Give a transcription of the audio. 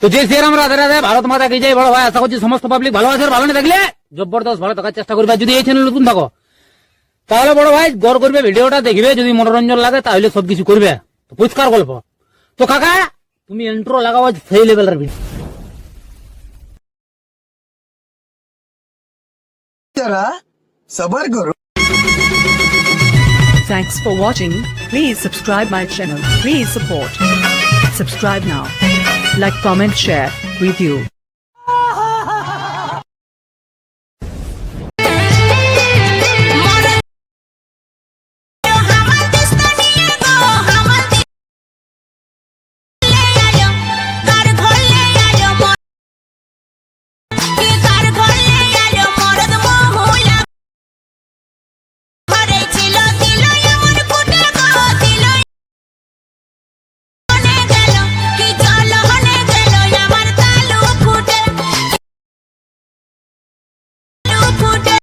তো যে শ্রীরাম রাধে রাধে, ভারত মাতা কি জয়। বড় ভাই আশা করছি সমস্ত পাবলিক ভালো আছে, ভালো না থাকলে জবরদস্ত ভালো থাকার চেষ্টা করবে। যদি এই চ্যানেল নতুন থাকো তাহলে বড় ভাই গড় করবে, ভিডিওটা দেখবে, যদি মনোরঞ্জন লাগে তাহলে সবকিছু করবে। তো পরিষ্কার গল্প। তো কাকা তুমি ইন্ট্রো লাগাও সেই লেভেলের ভিডিও। जरा सबर करो। Thanks for watching. Please subscribe my channel. Please support. Subscribe now. Like, comment, share. Review.